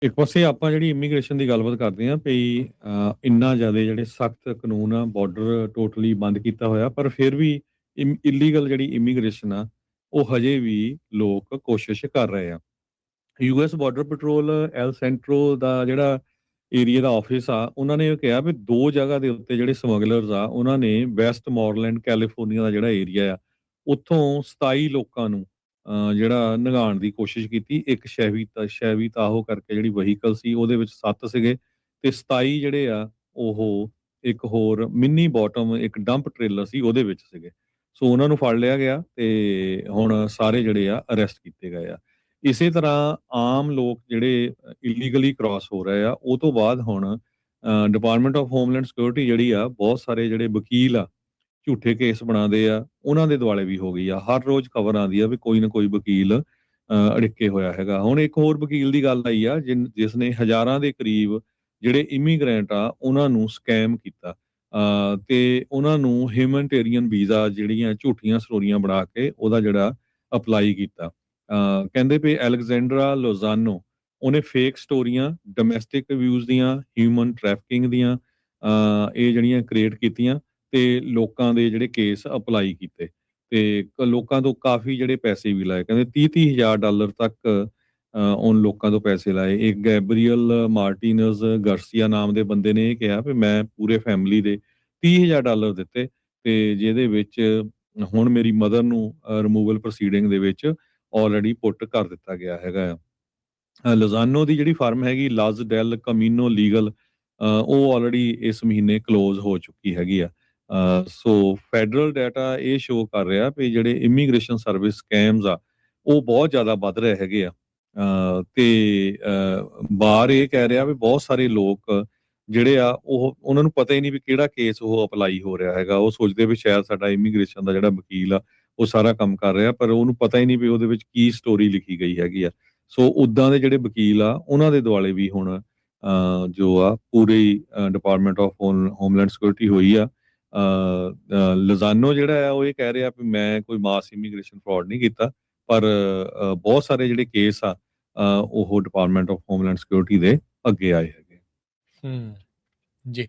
ਇੱਕ ਪਾਸੇ ਆਪਾਂ ਜਿਹੜੀ ਇਮੀਗ੍ਰੇਸ਼ਨ ਦੀ ਗੱਲਬਾਤ ਕਰਦੇ ਹਾਂ ਵੀ ਇੰਨਾ ਜ਼ਿਆਦਾ ਜਿਹੜੇ ਸਖਤ ਕਾਨੂੰਨ ਆ, ਬਾਰਡਰ ਟੋਟਲੀ ਬੰਦ ਕੀਤਾ ਹੋਇਆ, ਪਰ ਫਿਰ ਵੀ ਇਲੀਗਲ ਜਿਹੜੀ ਇਮੀਗ੍ਰੇਸ਼ਨ ਆ ਉਹ ਹਜੇ ਵੀ ਲੋਕ ਕੋਸ਼ਿਸ਼ ਕਰ ਰਹੇ ਆ। US border patrol El Centro ਦਾ ਜਿਹੜਾ ਏਰੀਆ ਦਾ ਆਫਿਸ ਆ, ਉਹਨਾਂ ਨੇ ਇਹ ਕਿਹਾ ਵੀ 2 ਜਗ੍ਹਾ ਦੇ ਉੱਤੇ ਜਿਹੜੇ ਸਮਗਲਰਸ ਆ, ਉਹਨਾਂ ਨੇ ਵੈਸਟ ਮੋਰਲੈਂਡ ਕੈਲੀਫੋਰਨੀਆ ਦਾ ਜਿਹੜਾ ਏਰੀਆ ਆ, ਉੱਥੋਂ 27 ਲੋਕਾਂ ਨੂੰ ਜਿਹੜਾ ਨਗਾਉਣ ਦੀ ਕੋਸ਼ਿਸ਼ ਕੀਤੀ। ਇੱਕ ਸ਼ੈਵੀ ਤਾਹੋ ਕਰਕੇ ਜਿਹੜੀ ਵਹੀਕਲ ਸੀ, ਉਹਦੇ ਵਿੱਚ 7 ਸੀਗੇ ਤੇ 27 ਜਿਹੜੇ ਆ ਉਹ ਇੱਕ ਹੋਰ ਮਿੰਨੀ ਬੋਟਮ ਇੱਕ ਡੰਪ ਟ੍ਰੇਲਰ ਸੀ, ਉਹਦੇ ਵਿੱਚ ਸੀਗੇ। ਸੋ ਉਹਨਾਂ ਨੂੰ ਫੜ ਲਿਆ ਗਿਆ ਤੇ ਹੁਣ ਸਾਰੇ ਜਿਹੜੇ ਆ ਅਰੈਸਟ ਕੀਤੇ ਗਏ ਆ। ਇਸੇ ਤਰ੍ਹਾਂ ਆਮ ਲੋਕ ਜਿਹੜੇ ਇਲੀਗਲੀ ਕ੍ਰਾਸ ਹੋ ਰਹੇ ਆ, ਉਹ ਤੋਂ ਬਾਅਦ ਹੁਣ ਡਿਪਾਰਟਮੈਂਟ ਆਫ ਹੋਮਲੈਂਡ ਸਿਕਿਉਰਿਟੀ ਜਿਹੜੀ ਆ, ਬਹੁਤ ਸਾਰੇ ਜਿਹੜੇ ਵਕੀਲ ਆ ਝੂਠੇ ਕੇਸ ਬਣਾਉਂਦੇ ਆ, ਉਹਨਾਂ ਦੇ ਦੁਆਲੇ ਵੀ ਹੋ ਗਈ ਆ। ਹਰ ਰੋਜ਼ ਖਬਰ ਆਉਂਦੀ ਆ ਵੀ ਕੋਈ ਨਾ ਕੋਈ ਵਕੀਲ ਅੜਿੱਕੇ ਹੋਇਆ ਹੈਗਾ। ਹੁਣ ਇੱਕ ਹੋਰ ਵਕੀਲ ਦੀ ਗੱਲ ਆਈ ਆ ਜਿਸ ਨੇ ਹਜ਼ਾਰਾਂ ਦੇ ਕਰੀਬ ਜਿਹੜੇ ਇਮੀਗ੍ਰੈਂਟ ਆ ਉਹਨਾਂ ਨੂੰ ਸਕੈਮ ਕੀਤਾ ਤੇ ਉਹਨਾਂ ਨੂੰ ਹਿਊਮਨਟੇਰੀਅਨ ਵੀਜ਼ਾ ਜਿਹੜੀਆਂ ਝੂਠੀਆਂ ਸਟੋਰੀਆਂ ਬਣਾ ਕੇ ਉਹਦਾ ਜਿਹੜਾ ਅਪਲਾਈ ਕੀਤਾ। ਕਹਿੰਦੇ ਵੀ ਅਲੈਗਜ਼ੈਂਡਰਾ ਲੋਜ਼ਾਨੋ, ਉਹਨੇ ਫੇਕ ਸਟੋਰੀਆਂ ਡੋਮੈਸਟਿਕ ਅਬਿਊਜ਼ ਦੀਆਂ, ਹਿਊਮਨ ਟ੍ਰੈਫਿਕਿੰਗ ਦੀਆਂ ਇਹ ਜਿਹੜੀਆਂ ਕ੍ਰੀਏਟ ਕੀਤੀਆਂ ਤੇ ਲੋਕਾਂ ਦੇ ਜਿਹੜੇ ਕੇਸ ਅਪਲਾਈ ਕੀਤੇ ਤੇ ਲੋਕਾਂ ਤੋਂ ਕਾਫੀ ਜਿਹੜੇ ਪੈਸੇ ਵੀ ਲਾਏ। ਕਹਿੰਦੇ $30,000 ਤੱਕ ਉਹਨਾਂ ਲੋਕਾਂ ਤੋਂ ਪੈਸੇ ਲਾਏ। ਇੱਕ ਗੈਬਰੀਅਲ ਮਾਰਟੀਨਜ਼ ਗਰਸੀਆ ਨਾਮ ਦੇ ਬੰਦੇ ਨੇ ਇਹ ਕਿਹਾ ਵੀ ਮੈਂ ਪੂਰੇ ਫੈਮਿਲੀ ਦੇ $30,000 ਦਿੱਤੇ ਤੇ ਜਿਹਦੇ ਵਿੱਚ ਹੁਣ ਮੇਰੀ ਮਦਰ ਨੂੰ ਰਿਮੂਵਲ ਪ੍ਰੋਸੀਡਿੰਗ ਦੇ ਵਿੱਚ ਆਲਰੇਡੀ ਪੁੱਟ ਕਰ ਦਿੱਤਾ ਗਿਆ ਹੈਗਾ ਆ। ਲੋਜ਼ਾਨੋ ਦੀ ਜਿਹੜੀ ਫਰਮ ਹੈਗੀ ਲਾਜ਼ ਡੈਲ ਕਮੀਨੋ ਲੀਗਲ, ਉਹ ਆਲਰੇਡੀ ਇਸ ਮਹੀਨੇ ਕਲੋਜ਼ ਹੋ ਚੁੱਕੀ ਹੈਗੀ ਆ। ਸੋ ਫੈਡਰਲ ਡਾਟਾ ਇਹ ਸ਼ੋ ਕਰ ਰਿਹਾ ਵੀ ਜਿਹੜੇ ਇਮੀਗ੍ਰੇਸ਼ਨ ਸਰਵਿਸ ਸਕੈਮਸ ਆ ਉਹ ਬਹੁਤ ਜ਼ਿਆਦਾ ਵੱਧ ਰਹੇ ਹੈਗੇ ਆ। ਤੇ ਬਾਹਰ ਇਹ ਕਹਿ ਰਿਹਾ ਵੀ ਬਹੁਤ ਸਾਰੇ ਲੋਕ ਜਿਹੜੇ ਆ ਉਹ ਉਹਨਾਂ ਨੂੰ ਪਤਾ ਹੀ ਨਹੀਂ ਵੀ ਕਿਹੜਾ ਕੇਸ ਉਹ ਅਪਲਾਈ ਹੋ ਰਿਹਾ ਹੈਗਾ। ਉਹ ਸੋਚਦੇ ਵੀ ਸ਼ਾਇਦ ਸਾਡਾ ਇਮੀਗ੍ਰੇਸ਼ਨ ਦਾ ਜਿਹੜਾ ਵਕੀਲ ਆ ਉਹ ਸਾਰਾ ਕੰਮ ਕਰ ਰਿਹਾ, ਪਰ ਉਹਨੂੰ ਪਤਾ ਹੀ ਨਹੀਂ ਵੀ ਉਹਦੇ ਵਿੱਚ ਕੀ ਸਟੋਰੀ ਲਿਖੀ ਗਈ ਹੈਗੀ ਆ। ਸੋ ਉੱਦਾਂ ਦੇ ਜਿਹੜੇ ਵਕੀਲ ਆ ਉਹਨਾਂ ਦੇ ਦੁਆਲੇ ਵੀ ਹੁਣ ਜੋ ਆ ਪੂਰੀ ਡਿਪਾਰਟਮੈਂਟ ਆਫ ਹੋਮਲੈਂਡ ਸਿਕਿਉਰਿਟੀ ਹੋਈ ਆ। ਲੋਜ਼ਾਨੋ ਜਿਹੜਾ ਆ ਉਹ ਇਹ ਕਹਿ ਰਿਹਾ ਵੀ ਮੈਂ ਕੋਈ ਮਾਸ ਇਮੀਗ੍ਰੇਸ਼ਨ ਫਰਾਡ ਨਹੀਂ ਕੀਤਾ, ਪਰ ਬਹੁਤ ਸਾਰੇ ਜਿਹੜੇ ਕੇਸ ਆ ਉਹ ਡਿਪਾਰਟਮੈਂਟ ਆਫ ਹੋਮਲੈਂਡ ਸਿਕਿਉਰਿਟੀ ਦੇ ਅੱਗੇ ਆਏ ਹੈਗੇ। ਜੀ